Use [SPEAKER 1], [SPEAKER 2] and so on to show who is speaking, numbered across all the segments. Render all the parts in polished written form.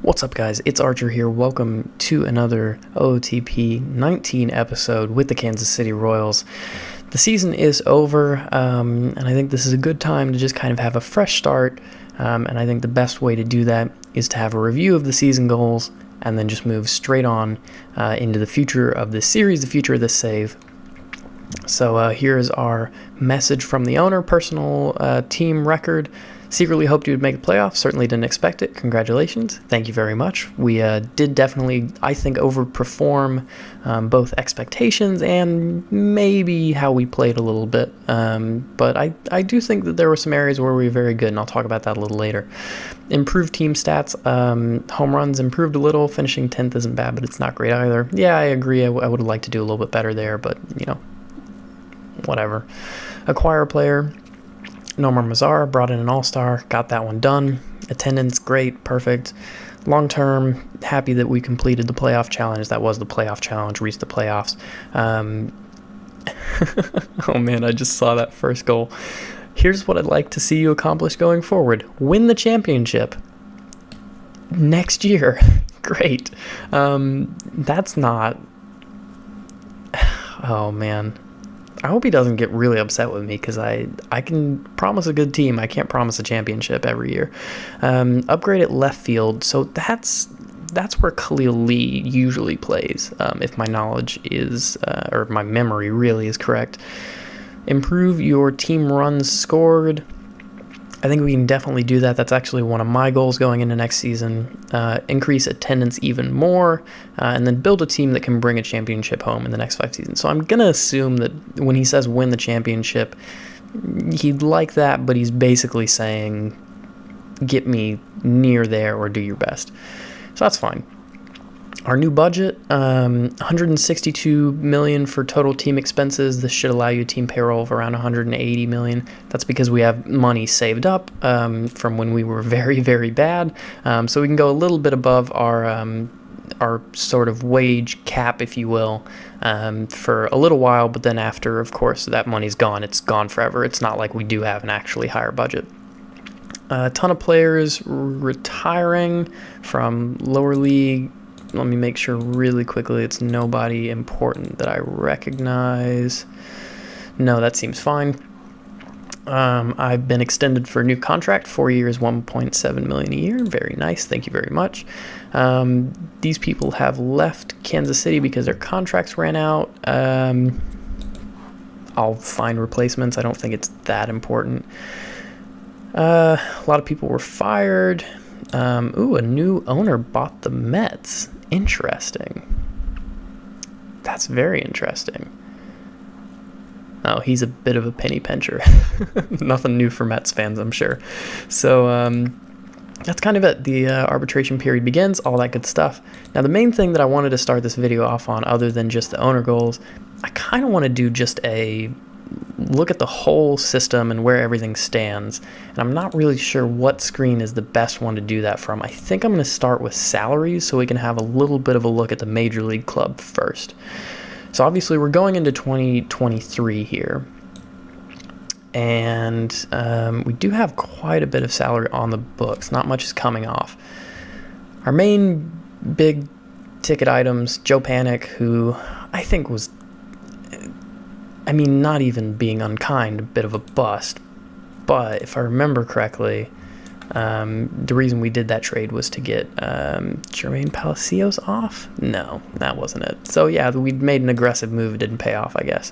[SPEAKER 1] What's up, guys? It's Archer here. Welcome to another OOTP 19 episode with the Kansas City Royals. The season is over, and I think this is a good time to just kind of have a fresh start, and I think the best way to do that is to have a review of the season goals and then just move straight on into the future of this series, the future of this save. So here is our message from the owner, personal team record. Secretly hoped you would make the playoffs. Certainly didn't expect it. Congratulations. Thank you very much. We did definitely, I think, overperform both expectations and maybe how we played a little bit. But I do think that there were some areas where we were very good, and I'll talk about that a little later. Improved team stats. Home runs improved a little. Finishing 10th isn't bad, but it's not great either. Yeah, I agree. I would have liked to do a little bit better there, but, you know, whatever. Acquire a player. Nomar Mazara brought in an all-star, got that one done. Attendance, great, perfect. Long-term, happy that we completed the playoff challenge. That was the playoff challenge, reached the playoffs. Oh man, I just saw that first goal. Here's what I'd like to see you accomplish going forward. Win the championship next year. Great. That's not... Oh man. I hope he doesn't get really upset with me because I can promise a good team. I can't promise a championship every year. Upgrade at left field. So that's where Khalil Lee usually plays, if my knowledge is, or my memory really is correct. Improve your team runs scored. I think we can definitely do that. That's actually one of my goals going into next season. Increase attendance even more, and then build a team that can bring a championship home in the next 5 seasons. So I'm going to assume that when he says win the championship, he'd like that, but he's basically saying get me near there or do your best. So that's fine. Our new budget, $162 million for total team expenses. This should allow you a team payroll of around $180 million. That's because we have money saved up from when we were very, very bad. So we can go a little bit above our sort of wage cap, if you will, for a little while. But then after, of course, that money's gone. It's gone forever. It's not like we do have an actually higher budget. A ton of players retiring from lower league. Let me make sure really quickly it's nobody important that I recognize. No, that seems fine. I've been extended for a new contract, 4 years, $1.7 million a year. Very nice. Thank you very much. These people have left Kansas City because their contracts ran out. I'll find replacements. I don't think it's that important. A lot of people were fired. A new owner bought the Mets. Interesting. That's very interesting. Oh, he's a bit of a penny pincher. Nothing new for Mets fans, I'm sure. So that's kind of it. The arbitration period begins, all that good stuff. Now, the main thing that I wanted to start this video off on, other than just the owner goals, I kind of want to do just a look at the whole system and where everything stands, and I'm not really sure what screen is the best one to do that from. I think I'm going to start with salaries so we can have a little bit of a look at the Major League Club first. So obviously we're going into 2023 here, and we do have quite a bit of salary on the books. Not much is coming off. Our main big ticket items, Joe Panic, who I think was, I mean, not even being unkind, a bit of a bust. But if I remember correctly, the reason we did that trade was to get Jermaine Palacios off? No, that wasn't it. So yeah, we made an aggressive move. It didn't pay off, I guess.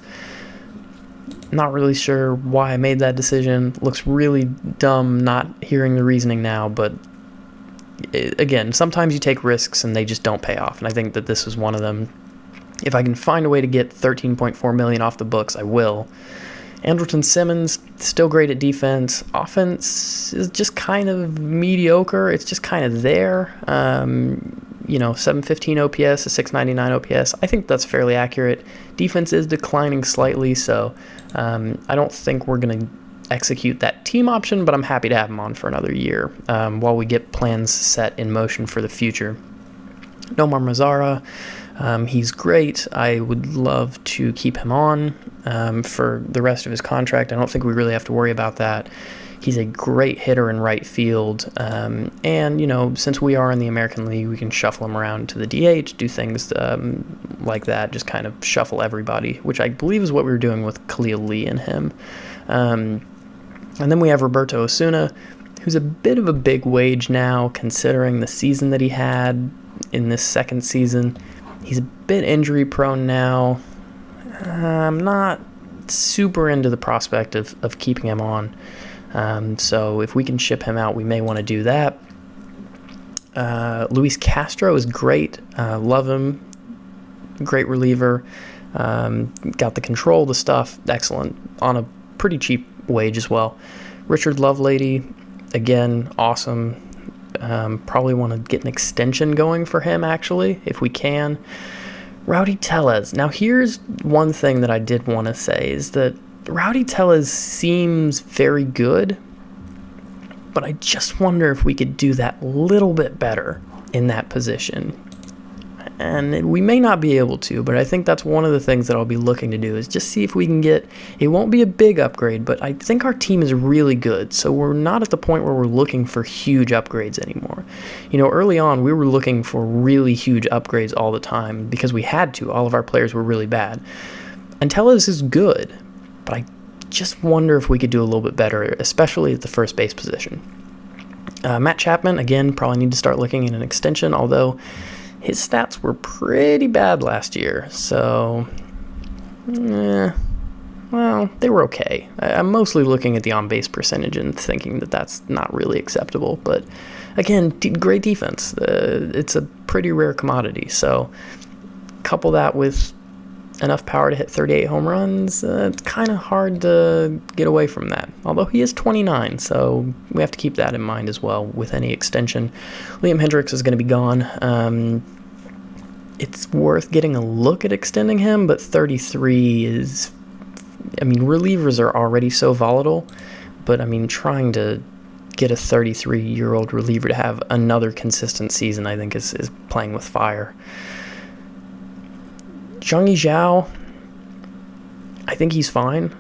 [SPEAKER 1] Not really sure why I made that decision. Looks really dumb not hearing the reasoning now, but again, sometimes you take risks and they just don't pay off. And I think that this was one of them. If I can find a way to get $13.4 million off the books, I will. Andrelton Simmons, still great at defense. Offense is just kind of mediocre. It's just kind of there. 715 OPS, a 699 OPS. I think that's fairly accurate. Defense is declining slightly, so I don't think we're going to execute that team option, but I'm happy to have him on for another year while we get plans set in motion for the future. Nomar Mazara. He's great. I would love to keep him on for the rest of his contract. I don't think we really have to worry about that. He's a great hitter in right field. And, since we are in the American League, we can shuffle him around to the DH, do things like that, just kind of shuffle everybody, which I believe is what we were doing with Khalil Lee and him. And then we have Roberto Osuna, who's a bit of a big wage now, considering the season that he had in this second season. He's a bit injury prone now. I'm not super into the prospect of keeping him on. So if we can ship him out, we may want to do that. Luis Castro is great. Love him. Great reliever. Got the control, the stuff. Excellent. On a pretty cheap wage as well. Richard Lovelady, again, awesome. Probably want to get an extension going for him, actually, if we can. Rowdy Tellez. Now, here's one thing that I did want to say, is that Rowdy Tellez seems very good, but I just wonder if we could do that little bit better in that position. And we may not be able to, but I think that's one of the things that I'll be looking to do, is just see if we can get, it won't be a big upgrade, but I think our team is really good, so we're not at the point where we're looking for huge upgrades anymore. Early on, we were looking for really huge upgrades all the time because we had to. All of our players were really bad. And Tellez is good, but I just wonder if we could do a little bit better, especially at the first base position. Matt Chapman, again, probably need to start looking at an extension, although his stats were pretty bad last year, so, they were okay. I'm mostly looking at the on-base percentage and thinking that that's not really acceptable, but again, great defense. It's a pretty rare commodity, so couple that with enough power to hit 38 home runs, it's kind of hard to get away from that. Although he is 29, so we have to keep that in mind as well with any extension. Liam Hendricks is going to be gone. It's worth getting a look at extending him, but 33 is... relievers are already so volatile, but trying to get a 33-year-old reliever to have another consistent season, I think, is playing with fire. Zhang Yizhao, I think he's fine.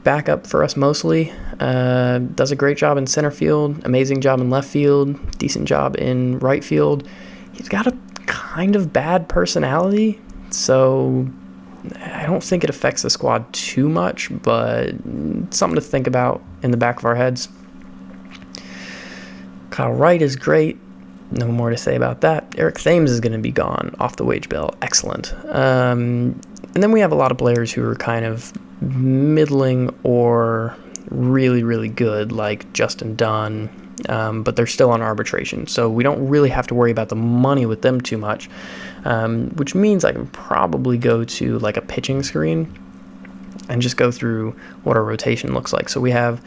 [SPEAKER 1] Backup for us mostly. Does a great job in center field, amazing job in left field, decent job in right field. He's got a kind of bad personality, so I don't think it affects the squad too much, but something to think about in the back of our heads. Kyle Wright is great. No more to say about that. Eric Thames is going to be gone off the wage bill. Excellent. And then we have a lot of players who are kind of middling or really, really good, like Justin Dunn, but they're still on arbitration. So we don't really have to worry about the money with them too much, which means I can probably go to like a pitching screen and just go through what our rotation looks like. So we have,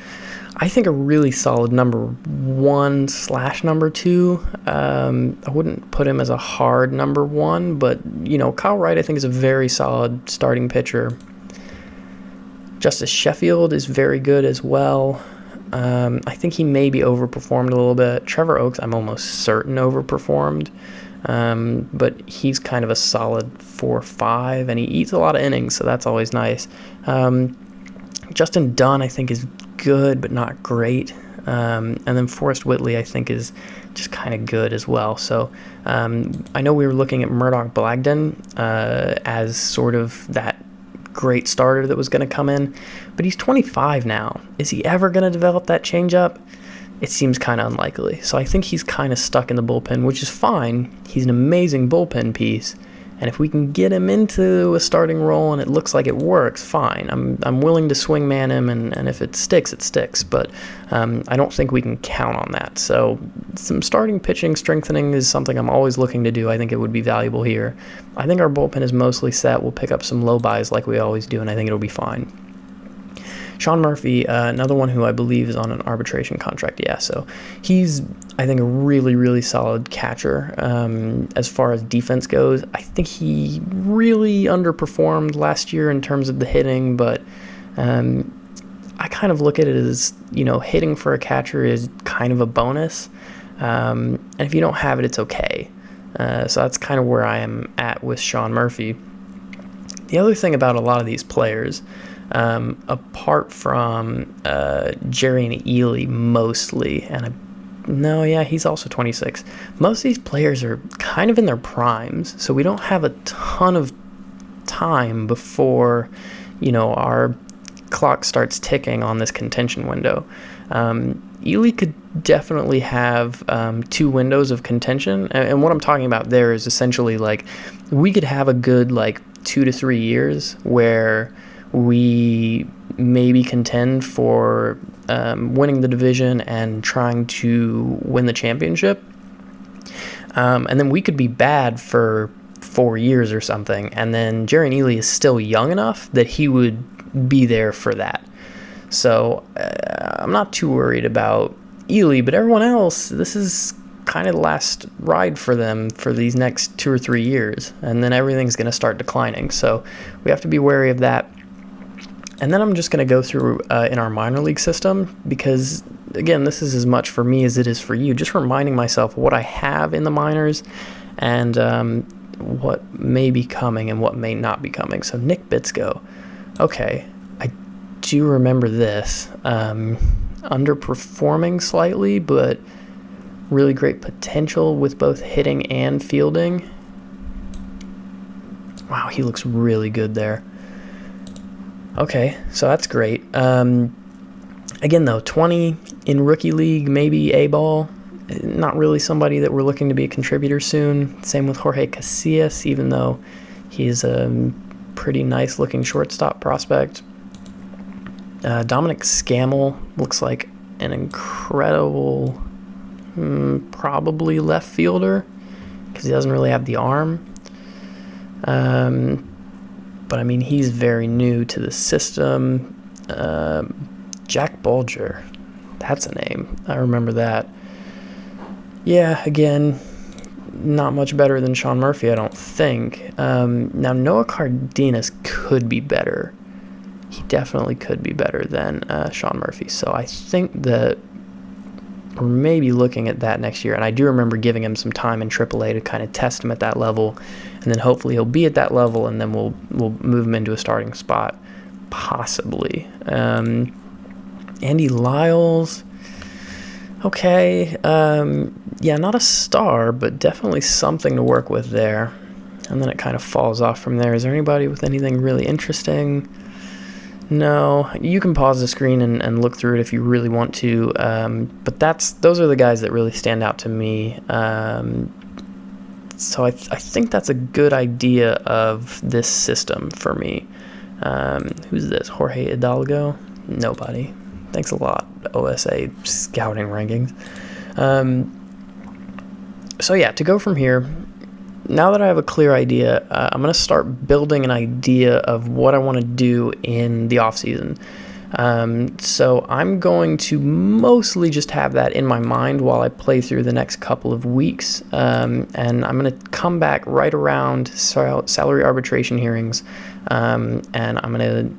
[SPEAKER 1] I think, a really solid number 1/number 2. I wouldn't put him as a hard number 1, but, Kyle Wright, I think, is a very solid starting pitcher. Justice Sheffield is very good as well. I think he maybe overperformed a little bit. Trevor Oaks, I'm almost certain overperformed. But he's kind of a solid 4-5, and he eats a lot of innings, so that's always nice. Justin Dunn, I think, is good, but not great. And then Forrest Whitley, I think, is just kind of good as well. So I know we were looking at Murdoch Blagden as sort of that great starter that was going to come in, but he's 25 now. Is he ever going to develop that changeup? It seems kind of unlikely. So I think he's kind of stuck in the bullpen, which is fine. He's an amazing bullpen piece. And if we can get him into a starting role and it looks like it works, fine. I'm willing to swingman him, and if it sticks, it sticks. But I don't think we can count on that. So some starting pitching strengthening is something I'm always looking to do. I think it would be valuable here. I think our bullpen is mostly set. We'll pick up some low buys like we always do, and I think it'll be fine. Sean Murphy, another one who I believe is on an arbitration contract. Yeah, so he's, I think, a really, really solid catcher. As far as defense goes, I think he really underperformed last year in terms of the hitting, but I kind of look at it as, hitting for a catcher is kind of a bonus. And if you don't have it, it's okay. So that's kind of where I am at with Sean Murphy. The other thing about a lot of these players, apart from Jerry and Ely mostly. No, yeah, he's also 26. Most of these players are kind of in their primes, so we don't have a ton of time before, our clock starts ticking on this contention window. Ely could definitely have 2 windows of contention, and what I'm talking about there is essentially like we could have a good 2 to 3 years where we maybe contend for winning the division and trying to win the championship, and then we could be bad for 4 years or something, and then Jerry and Ely is still young enough that he would be there for that. So I'm not too worried about Ely, but everyone else, this is kind of the last ride for them for these next 2 or 3 years, and then everything's going to start declining. So we have to be wary of that. And then I'm just going to go through in our minor league system, because, again, this is as much for me as it is for you, just reminding myself what I have in the minors and what may be coming and what may not be coming. So Nick Bitsko. Okay, I do remember this. Underperforming slightly, but really great potential with both hitting and fielding. Wow, he looks really good there. Okay, so that's great. Again, though, 20 in rookie league, maybe A-ball. Not really somebody that we're looking to be a contributor soon. Same with Jorge Casillas, even though he's a pretty nice-looking shortstop prospect. Dominic Scammell looks like an incredible, probably left fielder, because he doesn't really have the arm. But, I mean, he's very new to the system. Jack Bulger, that's a name. I remember that. Yeah, again, not much better than Sean Murphy, I don't think. Now, Noah Cardenas could be better. He definitely could be better than Sean Murphy. So I think that we're maybe looking at that next year. And I do remember giving him some time in AAA to kind of test him at that level. And then hopefully he'll be at that level, and then we'll move him into a starting spot, possibly. Andy Lyles. Okay. Yeah, not a star, but definitely something to work with there. And then it kind of falls off from there. Is there anybody with anything really interesting? No. You can pause the screen and look through it if you really want to. But those are the guys that really stand out to me. So I think that's a good idea of this system for me. Who's this? Jorge Hidalgo? Nobody. Thanks a lot, OSA scouting rankings. So yeah, to go from here, now that I have a clear idea, I'm going to start building an idea of what I want to do in the offseason. So I'm going to mostly just have that in my mind while I play through the next couple of weeks. And I'm going to come back right around salary arbitration hearings. And I'm going to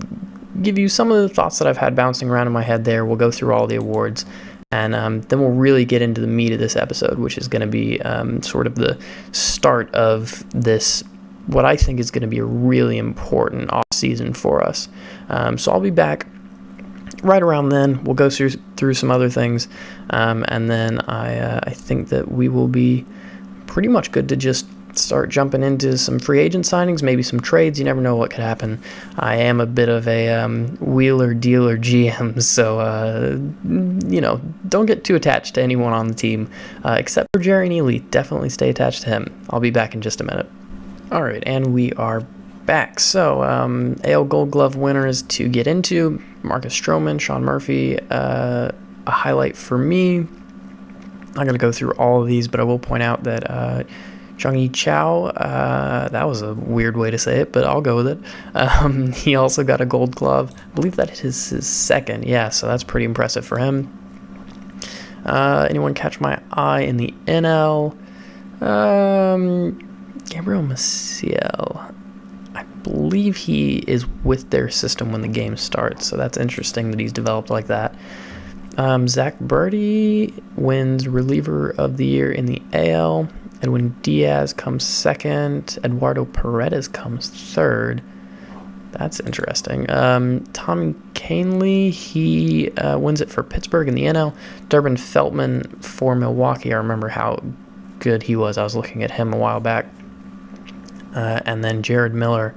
[SPEAKER 1] give you some of the thoughts that I've had bouncing around in my head there. We'll go through all the awards. And then we'll really get into the meat of this episode, which is going to be sort of the start of this, what I think is going to be a really important off-season for us. So I'll be back right around then. We'll go through some other things. And then I think that we will be pretty much good to just start jumping into some free agent signings, maybe some trades. You never know what could happen. I am a bit of a wheeler dealer GM, so don't get too attached to anyone on the team, except for Jerry and Ely. Definitely stay attached to him. I'll be back in just a minute. All right, and we are back. So AL Gold Glove winners to get into: Marcus Stroman, Sean Murphy. A highlight for me. I'm not going to go through all of these, but I will point out that Jung-Hee Chow, that was a weird way to say it, but I'll go with it. He also got a Gold Glove. I believe that is his second. Yeah, so that's pretty impressive for him. Anyone catch my eye in the NL? Gabriel Maciel. I believe he is with their system when the game starts, so that's interesting that he's developed like that. Zach Birdie wins reliever of the year in the AL. Edwin Diaz comes second. Eduardo Paredes comes third. That's interesting. Tommy Canley, he wins it for Pittsburgh in the NL. Durbin Feltman for Milwaukee. I remember how good he was. I was looking at him a while back. And then Jared Miller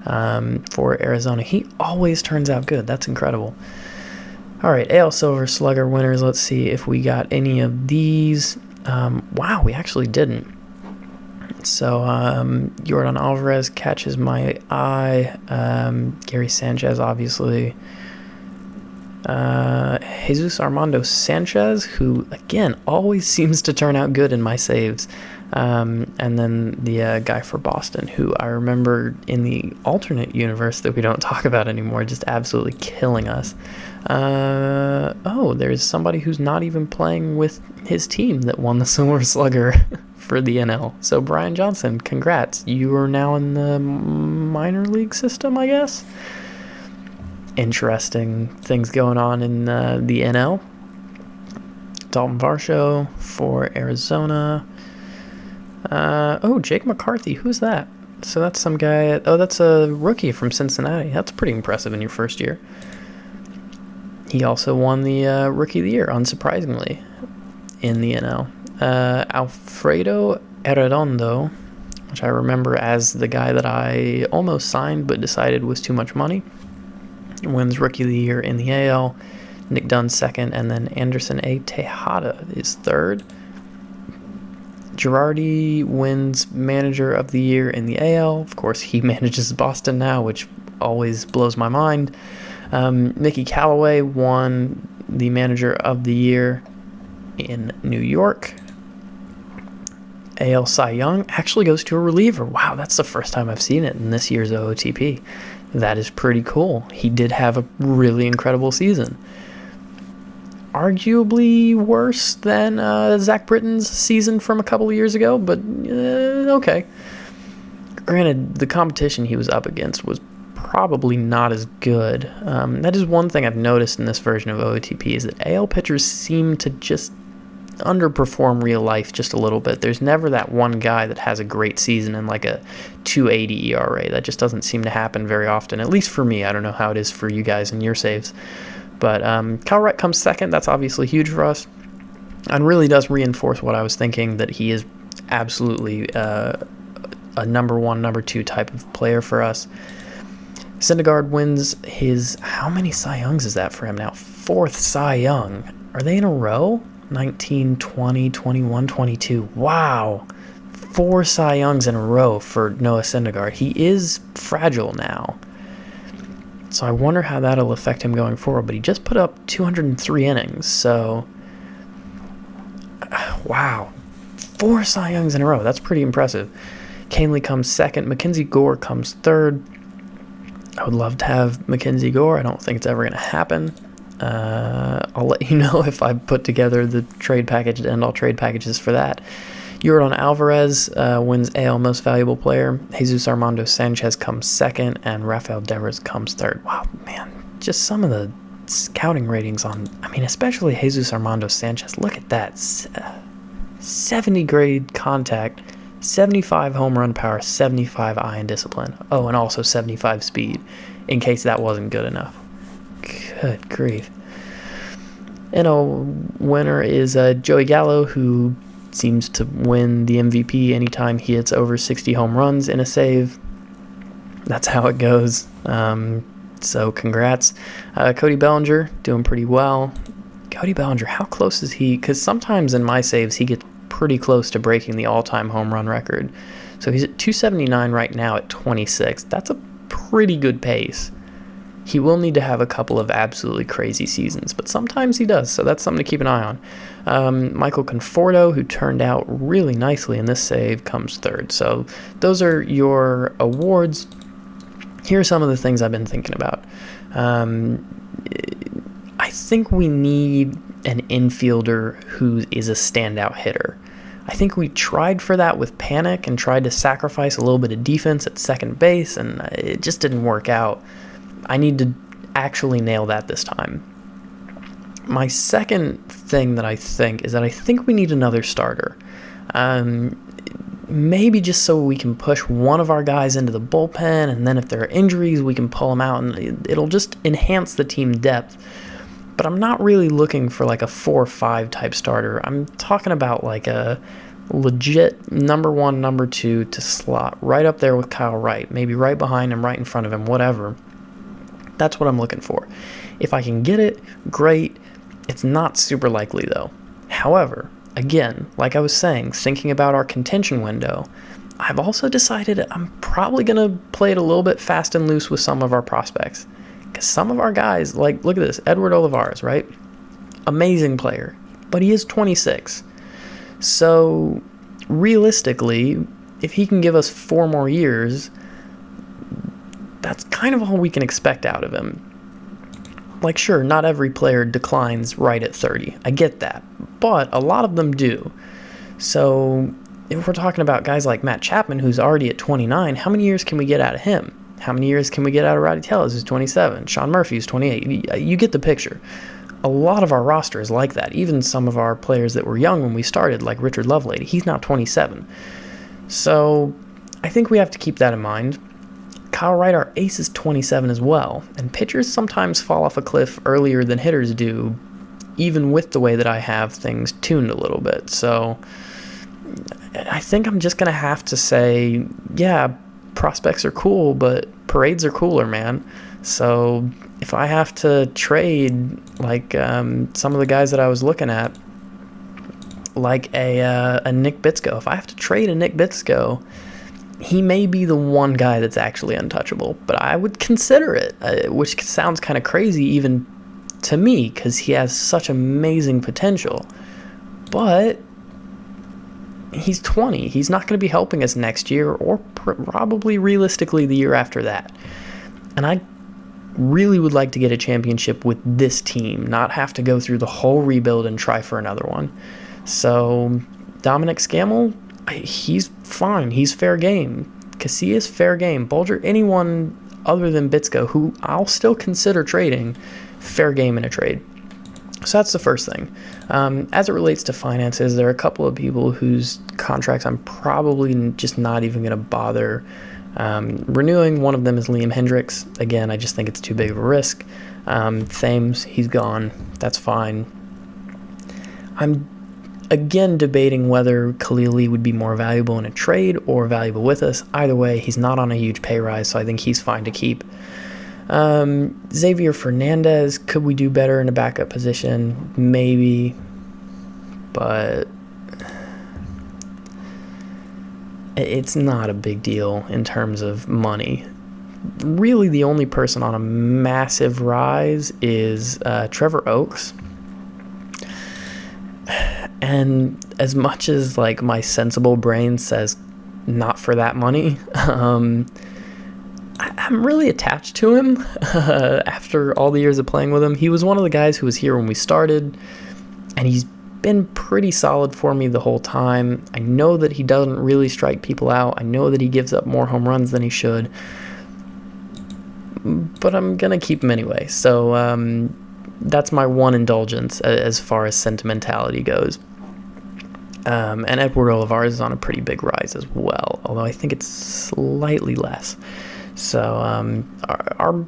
[SPEAKER 1] for Arizona. He always turns out good. That's incredible. All right, AL Silver Slugger winners. Let's see if we got any of these. Wow, we actually didn't. So Yordan Alvarez catches my eye. Gary Sanchez, obviously. Jesus Armando Sanchez, who, again, always seems to turn out good in my saves. And then the guy for Boston, who I remember in the alternate universe that we don't talk about anymore, just absolutely killing us. There's somebody who's not even playing with his team that won the Silver Slugger for the NL. So Brian Johnson, congrats. You are now in the minor league system, I guess. Interesting things going on in the NL. Dalton Varsho for Arizona. Jake McCarthy. Who's that? So that's some guy. That's a rookie from Cincinnati. That's pretty impressive in your first year. He also won the Rookie of the Year, unsurprisingly, in the NL. Alfredo Arredondo, which I remember as the guy that I almost signed but decided was too much money, wins Rookie of the Year in the AL. Nick Dunn second, and then Anderson A. Tejada is third. Girardi wins Manager of the Year in the AL. Of course, he manages Boston now, which always blows my mind. Mickey Callaway won the Manager of the Year in New York. AL Cy Young actually goes to a reliever. Wow, that's the first time I've seen it in this year's OOTP. That is pretty cool. He did have a really incredible season. Arguably worse than Zach Britton's season from a couple of years ago, but okay. Granted, the competition he was up against was probably not as good. That is one thing I've noticed in this version of OOTP, is that AL pitchers seem to just underperform real life just a little bit. There's never that one guy that has a great season and like a 2.80 ERA. That just doesn't seem to happen very often, at least for me. I don't know how it is for you guys in your saves. But Cal Wright comes second. That's obviously huge for us, and really does reinforce what I was thinking, that he is absolutely a number one, number two type of player for us. Syndergaard wins his, how many Cy Youngs is that for him now? 4th Cy Young. Are they in a row? 19, 20, 21, 22. Wow. 4 Cy Youngs in a row for Noah Syndergaard. He is fragile now. So I wonder how that'll affect him going forward. But he just put up 203 innings. So, wow. 4 Cy Youngs in a row. That's pretty impressive. Canley comes second. Mackenzie Gore comes third. I would love to have Mackenzie Gore. I don't think it's ever going to happen. I'll let you know if I put together the trade package and all trade packages for that. Yordan Alvarez wins AL Most Valuable Player. Jesus Armando Sanchez comes second, and Rafael Devers comes third. Wow, man, just some of the scouting ratings on, especially Jesus Armando Sanchez. Look at that. 70 grade contact, 75 home run power, 75 iron discipline. Oh, and also 75 speed, in case that wasn't good enough. Good grief. And a winner is Joey Gallo, who seems to win the MVP anytime he hits over 60 home runs in a save. That's how it goes. So congrats. Cody Bellinger doing pretty well. Cody Bellinger, how close is he? Because sometimes in my saves he gets pretty close to breaking the all-time home run record. So he's at 279 right now at 26. That's a pretty good pace. He will need to have a couple of absolutely crazy seasons, but sometimes he does, so that's something to keep an eye on. Michael Conforto, who turned out really nicely in this save, comes third. So those are your awards. Here are some of the things I've been thinking about. I think we need an infielder who is a standout hitter. I think we tried for that with Panic and tried to sacrifice a little bit of defense at second base, and it just didn't work out. I need to actually nail that this time. My second thing that I think is that I think we need another starter. maybe just so we can push one of our guys into the bullpen, and then if there are injuries, we can pull them out, and it'll just enhance the team depth. But I'm not really looking for like a 4 or 5 type starter. I'm talking about like a legit number 1, number 2 to slot right up there with Kyle Wright, maybe right behind him, right in front of him, whatever. That's what I'm looking for. If I can get it, great. It's not super likely though. However, again, like I was saying, thinking about our contention window, I've also decided I'm probably going to play it a little bit fast and loose with some of our prospects. Because some of our guys, like, look at this, Edward Olivares, right? Amazing player, but he is 26. So, realistically, if he can give us 4 more years, that's kind of all we can expect out of him. Like, sure, not every player declines right at 30. I get that. But a lot of them do. So, if we're talking about guys like Matt Chapman, who's already at 29, how many years can we get out of him? How many years can we get out of Roddy Tellez, who's 27? Sean Murphy, who's 28. You get the picture. A lot of our roster is like that. Even some of our players that were young when we started, like Richard Lovelady, he's now 27. So I think we have to keep that in mind. Kyle Wright, our ace, is 27 as well. And pitchers sometimes fall off a cliff earlier than hitters do, even with the way that I have things tuned a little bit. So I think I'm just going to have to say, yeah, prospects are cool, but parades are cooler, man. So if I have to trade like some of the guys that I was looking at, like a Nick Bitsko, if I have to trade a Nick Bitsko, he may be the one guy that's actually untouchable, but I would consider it, which sounds kind of crazy even to me because he has such amazing potential. But he's 20. He's not going to be helping us next year or probably realistically the year after that. And I really would like to get a championship with this team, not have to go through the whole rebuild and try for another one. So Dominic Scammell, he's fine. He's fair game. Casillas, fair game. Bulger, anyone other than Bitsko, who I'll still consider trading, fair game in a trade. So that's the first thing. As it relates to finances, there are a couple of people whose contracts I'm probably just not even going to bother renewing. One of them is Liam Hendricks. Again, I just think it's too big of a risk. Thames, he's gone. That's fine. I'm again debating whether Khalil Lee would be more valuable in a trade or valuable with us. Either way, he's not on a huge pay rise, so I think he's fine to keep. Xavier Fernandez, could we do better in a backup position? Maybe, but it's not a big deal in terms of money. Really, the only person on a massive rise is Trevor Oakes. And as much as like my sensible brain says not for that money, I'm really attached to him after all the years of playing with him. He was one of the guys who was here when we started, and he's been pretty solid for me the whole time. I know that he doesn't really strike people out. I know that he gives up more home runs than he should, but I'm going to keep him anyway. So that's my one indulgence as far as sentimentality goes. And Edward Olivares is on a pretty big rise as well, although I think it's slightly less. So our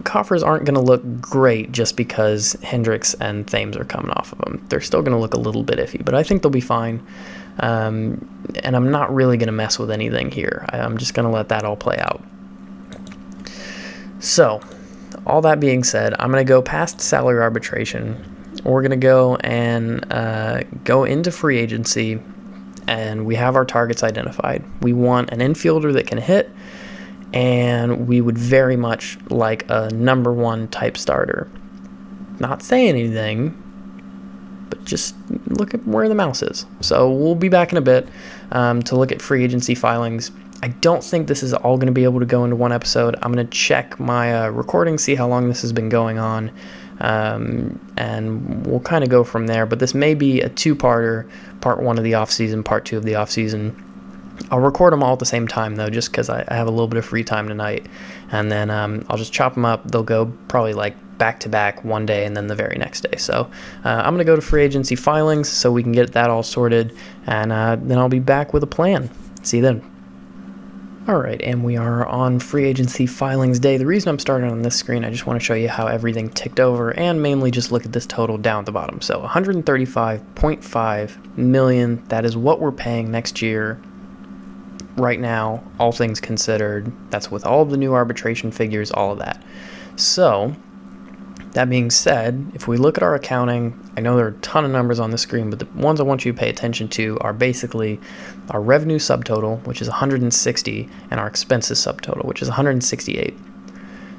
[SPEAKER 1] coffers aren't going to look great just because Hendricks and Thames are coming off of them. They're still going to look a little bit iffy, but I think they'll be fine. And I'm not really going to mess with anything here. I'm just going to let that all play out. So, all that being said, I'm going to go past salary arbitration. We're going to go and go into free agency, and we have our targets identified. We want an infielder that can hit, and we would very much like a number 1 type starter. Not saying anything, but just look at where the mouse is. So we'll be back in a bit to look at free agency filings. I don't think this is all going to be able to go into one episode. I'm going to check my recording, see how long this has been going on, and we'll kind of go from there. But this may be a 2-parter, part 1 of the offseason, part 2 of the offseason. I'll record them all at the same time, though, just because I have a little bit of free time tonight. And then I'll just chop them up. They'll go probably like back-to-back one day and then the very next day. So I'm going to go to free agency filings so we can get that all sorted, and then I'll be back with a plan. See you then. All right, and we are on free agency filings day. The reason I'm starting on this screen, I just want to show you how everything ticked over and mainly just look at this total down at the bottom. So 135.5 million, that is what we're paying next year right now, all things considered. That's with all of the new arbitration figures, all of that. So that being said, if we look at our accounting, I know there are a ton of numbers on the screen, but the ones I want you to pay attention to are basically our revenue subtotal, which is 160, and our expenses subtotal, which is 168.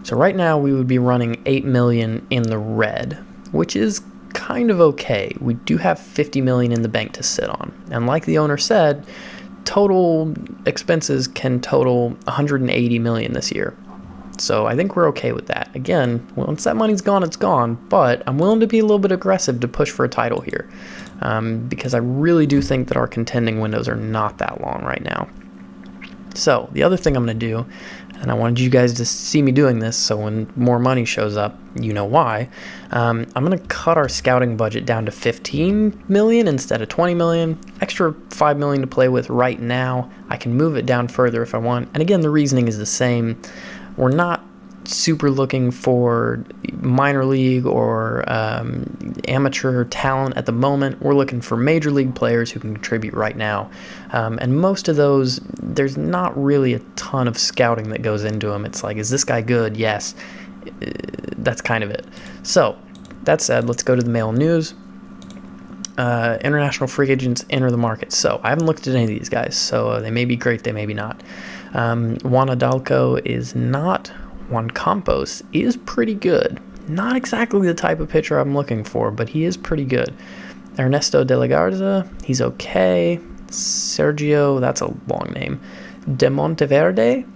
[SPEAKER 1] So right now we would be running 8 million in the red, which is kind of okay. We do have 50 million in the bank to sit on. And like the owner said, total expenses can total 180 million this year. So I think we're okay with that. Again, once that money's gone, it's gone, but I'm willing to be a little bit aggressive to push for a title here, because I really do think that our contending windows are not that long right now. So the other thing I'm going to do, and I wanted you guys to see me doing this so when more money shows up, you know why, I'm going to cut our scouting budget down to 15 million instead of 20 million, extra 5 million to play with right now. I can move it down further if I want. And again, the reasoning is the same. We're not super looking for minor league or amateur talent at the moment. We're looking for major league players who can contribute right now. And most of those, there's not really a ton of scouting that goes into them. It's like, is this guy good? Yes. That's kind of it. So, that said, let's go to the mail news. International free agents enter the market. So, I haven't looked at any of these guys. So, they may be great, they may be not. Juan Adalco is not. Juan Campos is pretty good. Not exactly the type of pitcher I'm looking for, but he is pretty good. Ernesto de la Garza, he's okay. Sergio, that's a long name. De Monteverde,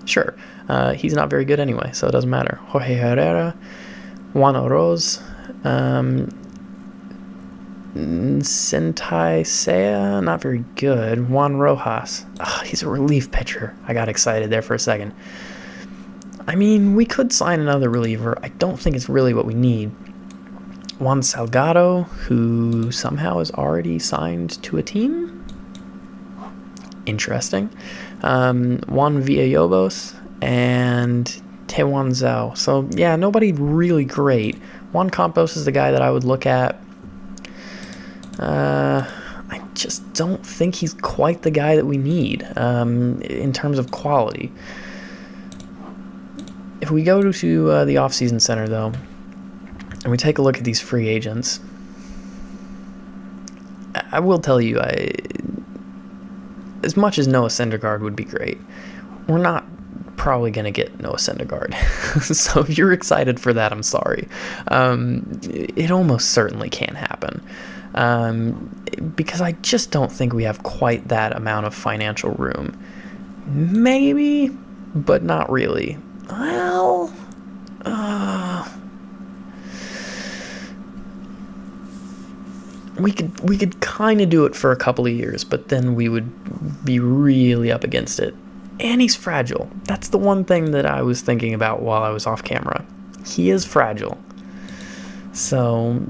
[SPEAKER 1] sure. He's not very good anyway, so it doesn't matter. Jorge Herrera, Juan Oroz, Sentai Seiya, not very good. Juan Rojas, he's a relief pitcher. I got excited there for a second. I mean, we could sign another reliever. I don't think it's really what we need. Juan Salgado, who somehow is already signed to a team. Interesting. Juan Villalobos and Tewan Zhao. So, yeah, nobody really great. Juan Campos is the guy that I would look at. I just don't think he's quite the guy that we need in terms of quality. If we go to the Offseason Center, though, and we take a look at these free agents, I will tell you, as much as Noah Syndergaard would be great, we're not probably going to get Noah Syndergaard. So if you're excited for that, I'm sorry. It almost certainly can't happen. Because I just don't think we have quite that amount of financial room. Maybe, but not really. Well, we could kind of do it for a couple of years, but then we would be really up against it. And he's fragile. That's the one thing that I was thinking about while I was off camera. He is fragile. So,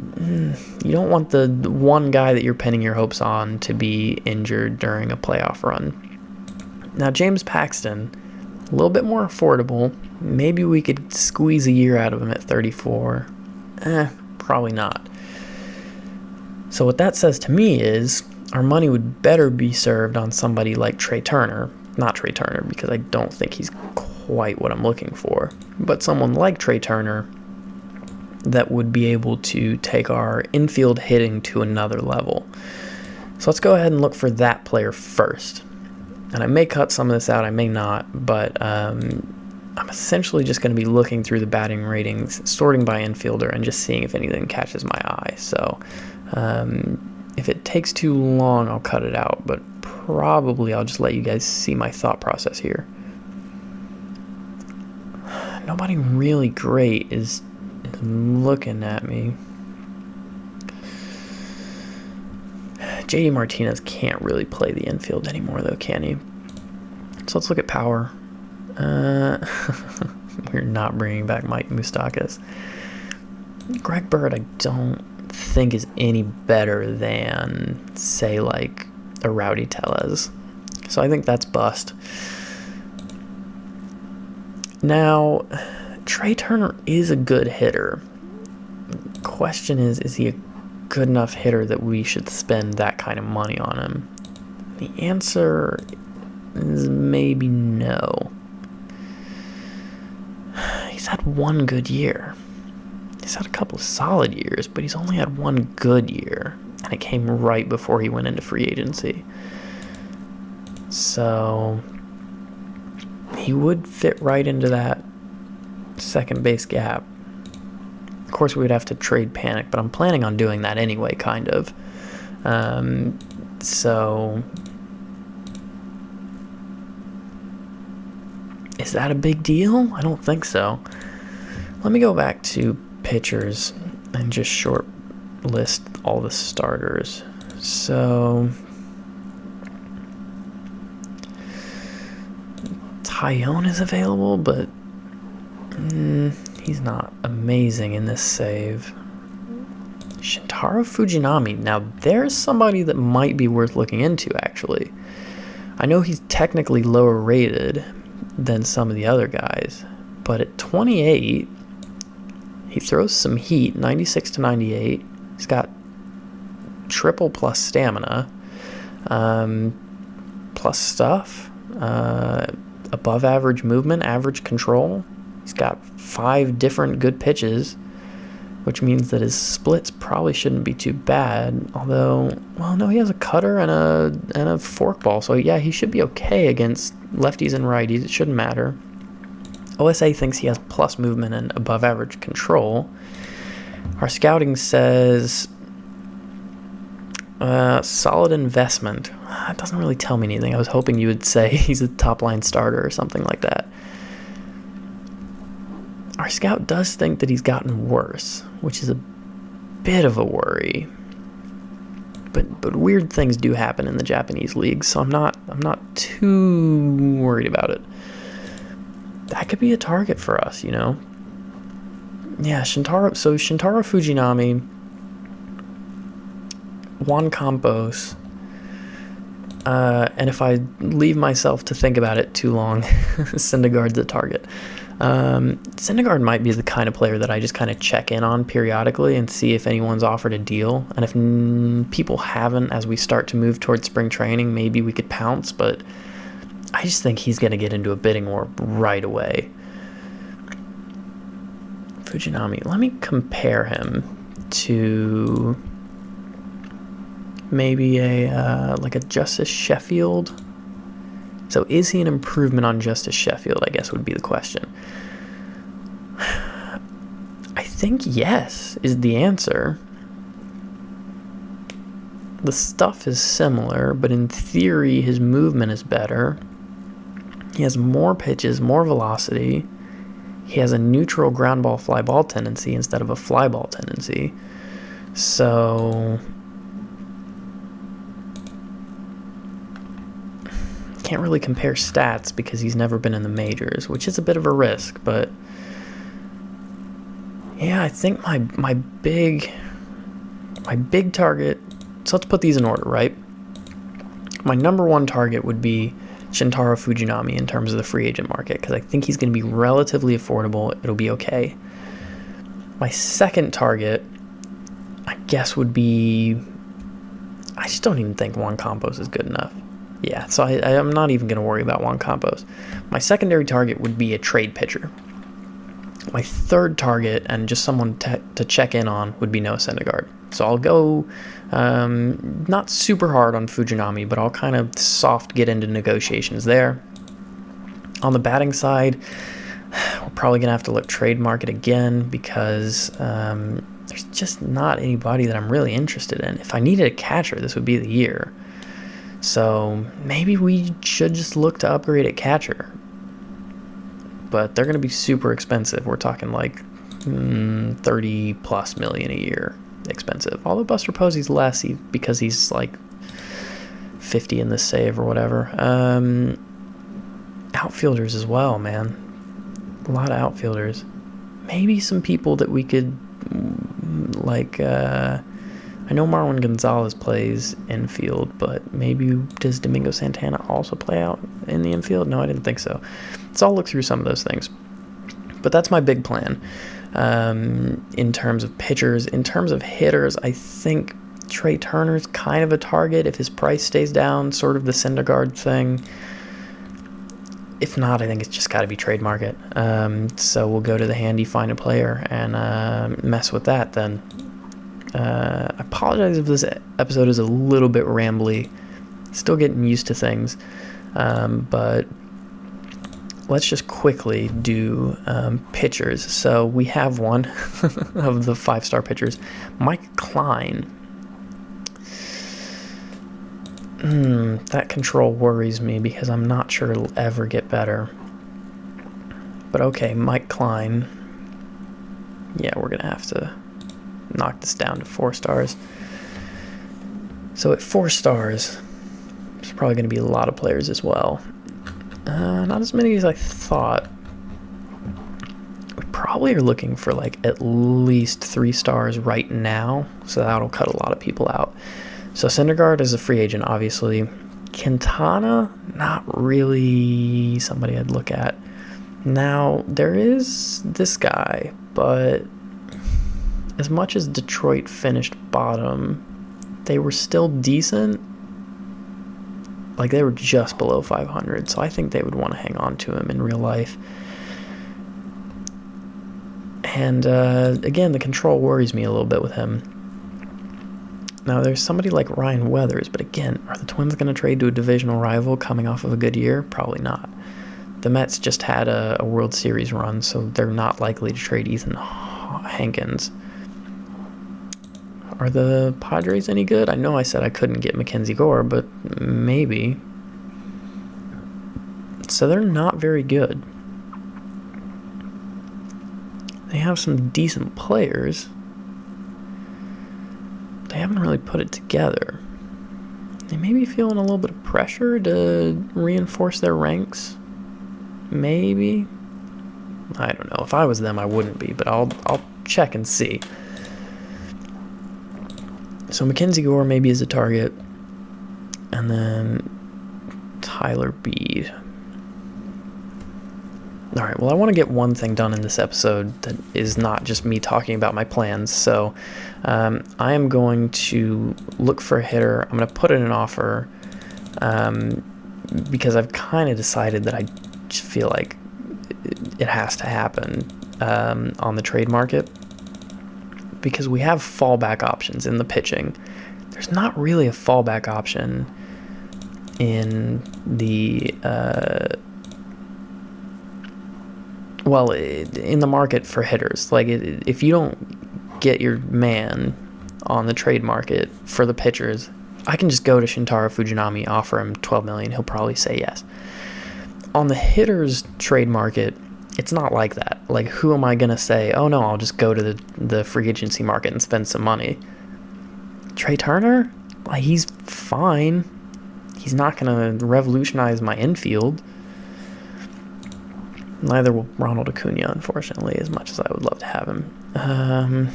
[SPEAKER 1] you don't want the one guy that you're pinning your hopes on to be injured during a playoff run. Now, James Paxton, a little bit more affordable. Maybe we could squeeze a year out of him at 34. Probably not. So what that says to me is our money would better be served on somebody like Trey Turner. Not Trey Turner, because I don't think he's quite what I'm looking for. But someone like Trey Turner that would be able to take our infield hitting to another level. So let's go ahead and look for that player first. And I may cut some of this out, I may not, but I'm essentially just going to be looking through the batting ratings, sorting by infielder, and just seeing if anything catches my eye. So if it takes too long, I'll cut it out, but probably I'll just let you guys see my thought process here. Nobody really great is looking at me. JD Martinez can't really play the infield anymore, though, can he? So let's look at power. We're not bringing back Mike Moustakas. Greg Bird, I don't think is any better than, say, like a Rowdy Tellez. So I think that's bust. Now, Trey Turner is a good hitter. Question is he a good enough hitter that we should spend that kind of money on him? The answer is maybe no. He's had one good year. He's had a couple of solid years, but he's only had one good year, and it came right before he went into free agency. So he would fit right into that second base gap. Of course, we would have to trade Panic, but I'm planning on doing that anyway, kind of. So is that a big deal? I don't think so. Let me go back to pitchers and just short list all the starters. So Tyone is available, but he's not amazing in this save. Shintaro Fujinami. Now, there's somebody that might be worth looking into, actually. I know he's technically lower rated than some of the other guys, but at 28, he throws some heat, 96 to 98. He's got triple plus stamina, plus stuff, above average movement, average control. He's got 5 different good pitches, which means that his splits probably shouldn't be too bad. Although, well, no, he has a cutter and a forkball, so yeah, he should be okay against lefties and righties. It shouldn't matter. OSA thinks he has plus movement and above average control. Our scouting says solid investment. That doesn't really tell me anything. I was hoping you would say he's a top line starter or something like that. Our scout does think that he's gotten worse, which is a bit of a worry. But weird things do happen in the Japanese league, so I'm not too worried about it. That could be a target for us, you know. Yeah, Shintaro Fujinami, Juan Campos, and if I leave myself to think about it too long, Syndergaard's a target. Syndergaard might be the kind of player that I just kind of check in on periodically and see if anyone's offered a deal. And if people haven't, as we start to move towards spring training, maybe we could pounce. But I just think he's going to get into a bidding war right away. Fujinami, let me compare him to maybe a Justice Sheffield. So is he an improvement on Justice Sheffield, I guess would be the question. I think yes is the answer. The stuff is similar, but in theory his movement is better. He has more pitches, more velocity. He has a neutral ground ball fly ball tendency instead of a fly ball tendency. So can't really compare stats because he's never been in the majors, which is a bit of a risk, but yeah, I think my big target, so let's put these in order, right? My number one target would be Shintaro Fujinami in terms of the free agent market, because I think he's going to be relatively affordable. It'll be okay. My second target, I guess, would be, I just don't even think Juan Campos is good enough. Yeah, so I'm not even going to worry about Juan Campos. My secondary target would be a trade pitcher. My third target, and just someone to check in on, would be Noah Syndergaard. So I'll go not super hard on Fujinami, but I'll kind of soft get into negotiations there. On the batting side, we're probably going to have to look trade market again because there's just not anybody that I'm really interested in. If I needed a catcher, this would be the year. So maybe we should just look to upgrade at catcher. But they're going to be super expensive. We're talking like 30 plus million a year expensive. Although Buster Posey's less because he's like 50 in this save or whatever. Outfielders as well, man. A lot of outfielders. Maybe some people that we could, like, I know Marwin Gonzalez plays infield, but maybe does Domingo Santana also play out in the infield? No, I didn't think so. So I'll look through some of those things. But that's my big plan in terms of pitchers. In terms of hitters, I think Trey Turner's kind of a target if his price stays down, sort of the Syndergaard thing. If not, I think it's just got to be trade market. So we'll go to the handy, find a player, and mess with that then. I apologize if this episode is a little bit rambly. Still getting used to things. But let's just quickly do pitchers. So we have one of the 5-star pitchers, Mike Klein. That control worries me because I'm not sure it'll ever get better. But okay, Mike Klein. Yeah, we're going to have to knock this down to 4 stars. So at 4 stars, there's probably going to be a lot of players as well. Not as many as I thought. We probably are looking for like at least 3 stars right now, so that'll cut a lot of people out. So Syndergaard is a free agent, obviously. Quintana, not really somebody I'd look at. Now, there is this guy, but as much as Detroit finished bottom, they were still decent. Like, they were just below 500, so I think they would want to hang on to him in real life. And, again, the control worries me a little bit with him. Now, there's somebody like Ryan Weathers, but again, are the Twins going to trade to a divisional rival coming off of a good year? Probably not. The Mets just had a World Series run, so they're not likely to trade Ethan Hankins. Are the Padres any good? I know I said I couldn't get Mackenzie Gore, but maybe. So they're not very good. They have some decent players. They haven't really put it together. They may be feeling a little bit of pressure to reinforce their ranks. Maybe. I don't know. If I was them, I wouldn't be, but I'll check and see. So Mackenzie Gore maybe is a target. And then Tyler Beede. All right, well, I want to get one thing done in this episode that is not just me talking about my plans. So I am going to look for a hitter. I'm going to put in an offer because I've kind of decided that I just feel like it has to happen on the trade market because we have fallback options in the pitching. There's not really a fallback option in the in the market for hitters. Like, if you don't get your man on the trade market for the pitchers, I can just go to Shintaro Fujinami, offer him $12 million. He'll probably say yes. On the hitters trade market, it's not like that. Like, who am I going to say, oh, no, I'll just go to the free agency market and spend some money? Trey Turner? Like, he's fine. He's not going to revolutionize my infield. Neither will Ronald Acuna, unfortunately, as much as I would love to have him.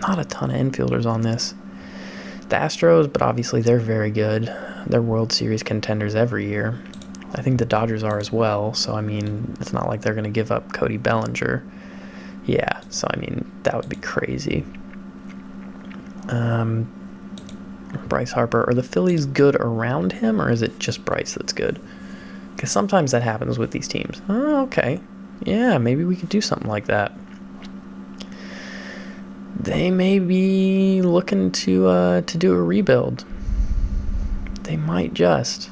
[SPEAKER 1] Not a ton of infielders on this. The Astros, but obviously they're very good. They're World Series contenders every year. I think the Dodgers are as well, so, I mean, it's not like they're going to give up Cody Bellinger. Yeah, so, I mean, that would be crazy. Bryce Harper. Are the Phillies good around him, or is it just Bryce that's good? Because sometimes that happens with these teams. Oh, okay. Yeah, maybe we could do something like that. They may be looking to do a rebuild. They might just.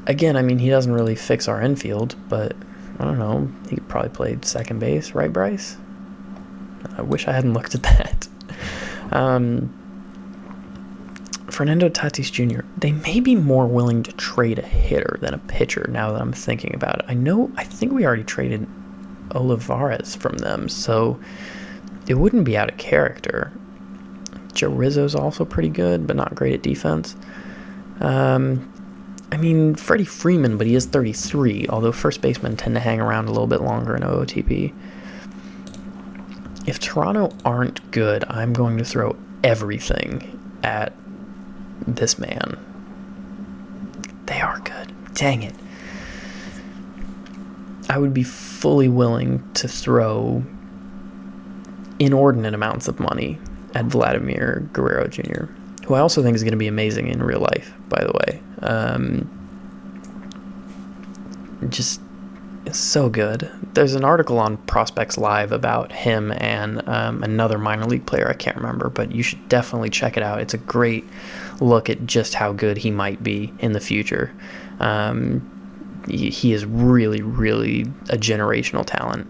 [SPEAKER 1] Again, I mean, he doesn't really fix our infield, but I don't know. He could probably play second base, right, Bryce? I wish I hadn't looked at that. Fernando Tatis Jr., they may be more willing to trade a hitter than a pitcher now that I'm thinking about it. I think we already traded Olivares from them, so it wouldn't be out of character. Joe Rizzo's also pretty good, but not great at defense. I mean, Freddie Freeman, but he is 33, although first basemen tend to hang around a little bit longer in OOTP. If Toronto aren't good, I'm going to throw everything at this man. They are good. Dang it. I would be fully willing to throw inordinate amounts of money at Vladimir Guerrero Jr., who I also think is going to be amazing in real life, by the way. Just so good. There's an article on Prospects Live about him and another minor league player. I can't remember, but you should definitely check it out. It's a great look at just how good he might be in the future. He is really, really a generational talent.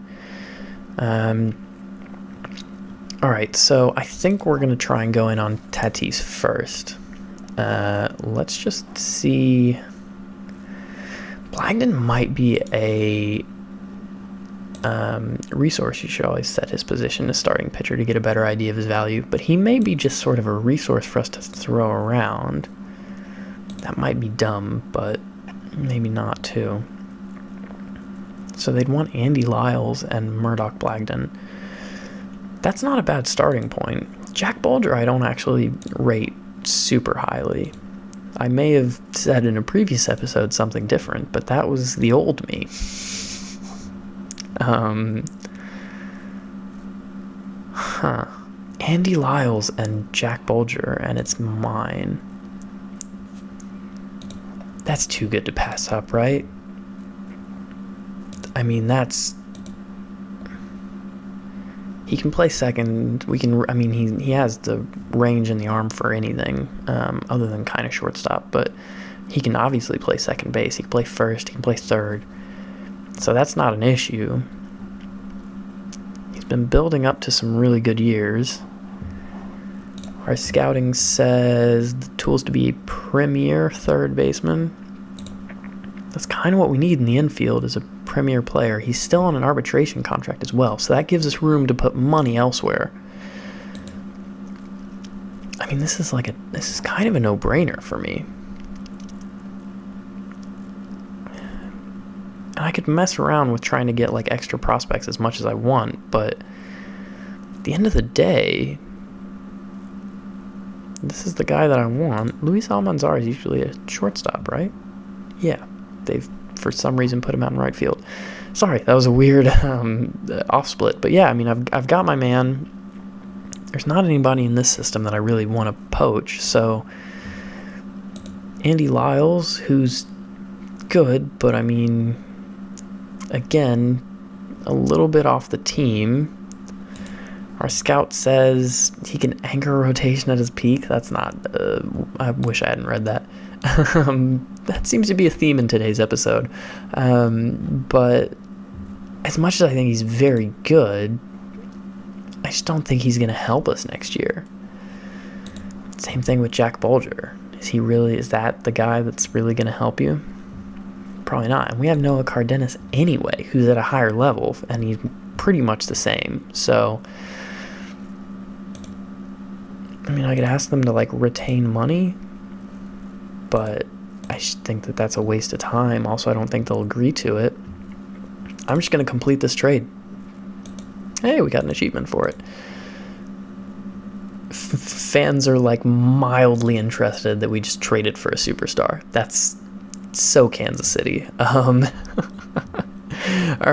[SPEAKER 1] All right, so I think we're going to try and go in on Tatis first. Let's just see. Blagden might be a resource. You should always set his position as starting pitcher to get a better idea of his value, but he may be just sort of a resource for us to throw around. That might be dumb, but maybe not too. So they'd want Andy Lyles and Murdoch Blagden. That's not a bad starting point. Jack Bulger I don't actually rate super highly. I may have said in a previous episode something different, but that was the old me. Andy Lyles and Jack Bulger, and it's mine. That's too good to pass up, right? I mean, he can play second. He has the range in the arm for anything, other than kind of shortstop, but he can obviously play second base. He can play first. He can play third. So that's not an issue. He's been building up to some really good years. Our scouting says the tools to be a premier third baseman. That's kind of what we need in the infield, is a premier player. He's still on an arbitration contract as well, so that gives us room to put money elsewhere. I mean, this is kind of a no-brainer for me. And I could mess around with trying to get like extra prospects as much as I want, but at the end of the day, this is the guy that I want. Luis Almanzar is usually a shortstop, right? Yeah. They've, for some reason, put him out in right field. Sorry, that was a weird off-split. But yeah, I mean, I've got my man. There's not anybody in this system that I really want to poach. So Andy Lyles, who's good, but I mean, again, a little bit off the team. Our scout says he can anchor a rotation at his peak. That's not... I wish I hadn't read that. That seems to be a theme in today's episode. But as much as I think he's very good, I just don't think he's going to help us next year. Same thing with Jack Bulger. Is that the guy that's really going to help you? Probably not. And we have Noah Cardenas anyway, who's at a higher level, and he's pretty much the same. So, I mean, I could ask them to, like, retain money, but I just think that that's a waste of time. Also, I don't think they'll agree to it. I'm just going to complete this trade. Hey, we got an achievement for it. Fans are, like, mildly interested that we just traded for a superstar. That's so Kansas City. All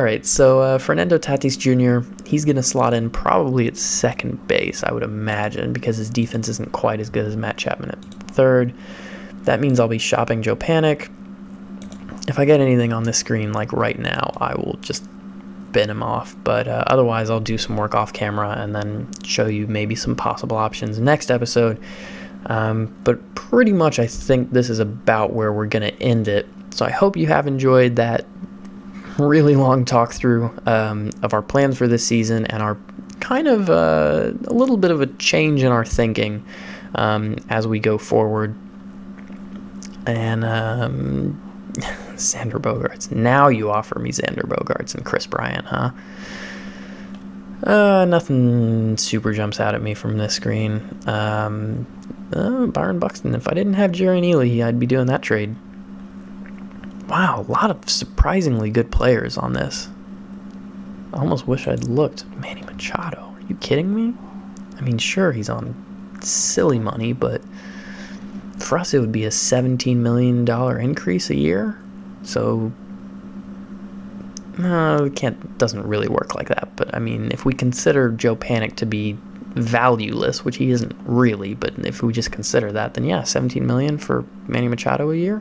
[SPEAKER 1] right, so Fernando Tatis Jr., he's going to slot in probably at second base, I would imagine, because his defense isn't quite as good as Matt Chapman at third. That means I'll be shopping Joe Panic. If I get anything on this screen, like right now, I will just bin him off. But otherwise, I'll do some work off camera and then show you maybe some possible options next episode. But pretty much, I think this is about where we're going to end it. So I hope you have enjoyed that really long talk through of our plans for this season and our kind of a little bit of a change in our thinking as we go forward. And Xander Bogaerts. Now you offer me Xander Bogaerts and Chris Bryant, huh? Nothing super jumps out at me from this screen. Byron Buxton. If I didn't have Jerry Neely, I'd be doing that trade. Wow, a lot of surprisingly good players on this. I almost wish I'd looked. Manny Machado, are you kidding me? I mean, sure, he's on silly money, but for us it would be a $17 million increase a year. So, no, doesn't really work like that. But, I mean, if we consider Joe Panic to be valueless, which he isn't really, but if we just consider that, then yeah, $17 million for Manny Machado a year.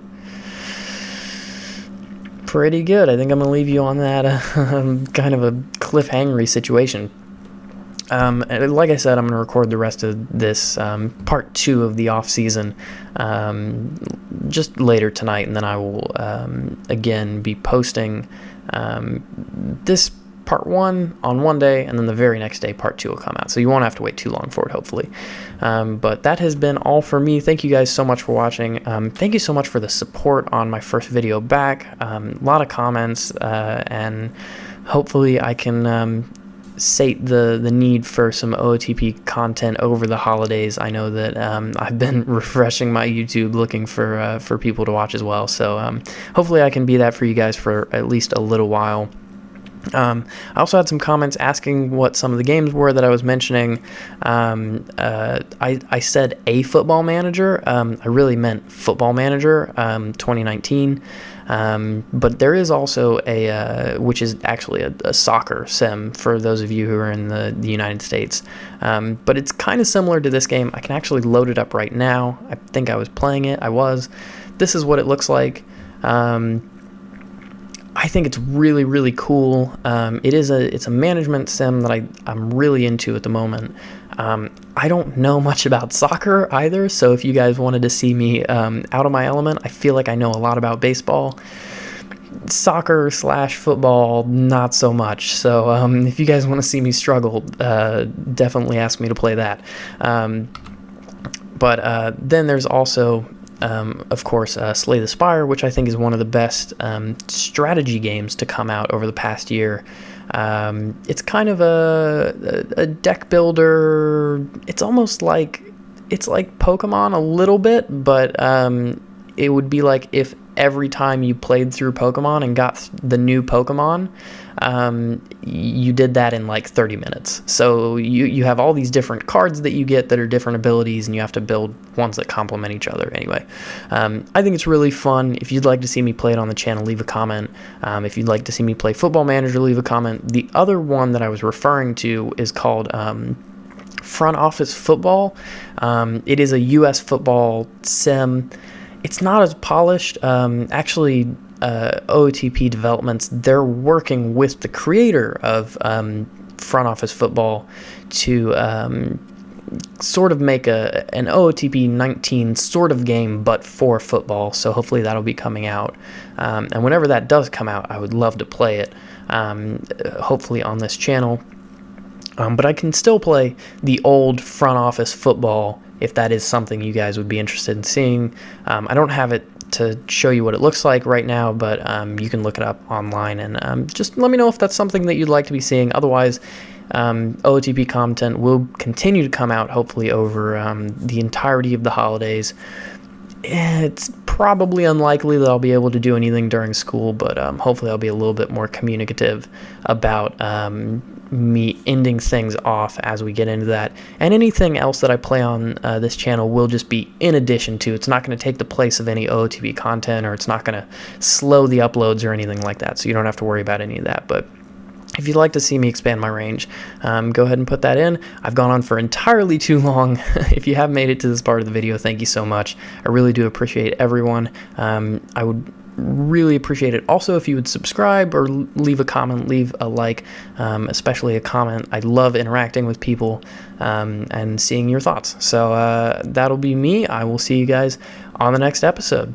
[SPEAKER 1] Pretty good. I think I'm going to leave you on that kind of a cliffhangery situation. Like I said, I'm going to record the rest of this part 2 of the off-season just later tonight, and then I will again be posting this part 1 on one day, and then the very next day part 2 will come out, so you won't have to wait too long for it, hopefully. But that has been all for me. Thank you guys so much for watching. Thank you so much for the support on my first video back. A lot of comments, and hopefully I can sate the need for some OOTP content over the holidays. I know that I've been refreshing my YouTube looking for people to watch as well, so hopefully I can be that for you guys for at least a little while. I also had some comments asking what some of the games were that I was mentioning. I said a Football Manager. I really meant Football Manager 2019. But there is also which is actually a soccer sim for those of you who are in the United States. But it's kind of similar to this game. I can actually load it up right now. I think I was playing it. I was. This is what it looks like. I think it's really, really cool. It's a management sim that I'm really into at the moment. I don't know much about soccer either, so if you guys wanted to see me out of my element, I feel like I know a lot about baseball. Soccer / football, not so much. So if you guys want to see me struggle, definitely ask me to play that. But then there's also of course, Slay the Spire, which I think is one of the best strategy games to come out over the past year. It's kind of a deck builder. It's almost like Pokemon a little bit, but it would be like if every time you played through Pokemon and got the new Pokemon, you did that in like 30 minutes. So you have all these different cards that you get that are different abilities, and you have to build ones that complement each other. Anyway, I think it's really fun. If you'd like to see me play it on the channel, leave a comment. If you'd like to see me play Football Manager, leave a comment. The other one that I was referring to is called Front Office Football. It is a U.S. football sim. It's not as polished. Actually, OOTP Developments, they're working with the creator of Front Office Football to sort of make an OOTP 19 sort of game, but for football. So hopefully that'll be coming out. And whenever that does come out, I would love to play it, hopefully on this channel. But I can still play the old Front Office Football if that is something you guys would be interested in seeing. I don't have it to show you what it looks like right now, but you can look it up online, and just let me know if that's something that you'd like to be seeing. Otherwise, OOTP content will continue to come out, hopefully, over the entirety of the holidays. It's probably unlikely that I'll be able to do anything during school, but hopefully I'll be a little bit more communicative about me ending things off as we get into that. And anything else that I play on this channel will just be in addition to. It's not going to take the place of any OOTP content, or it's not going to slow the uploads or anything like that, so you don't have to worry about any of that. But if you'd like to see me expand my range, go ahead and put that in. I've gone on for entirely too long. If you have made it to this part of the video, thank you so much. I really do appreciate everyone. I would really appreciate it also if you would subscribe or leave a comment, leave a like, especially a comment. I love interacting with people and seeing your thoughts. So that'll be me. I will see you guys on the next episode.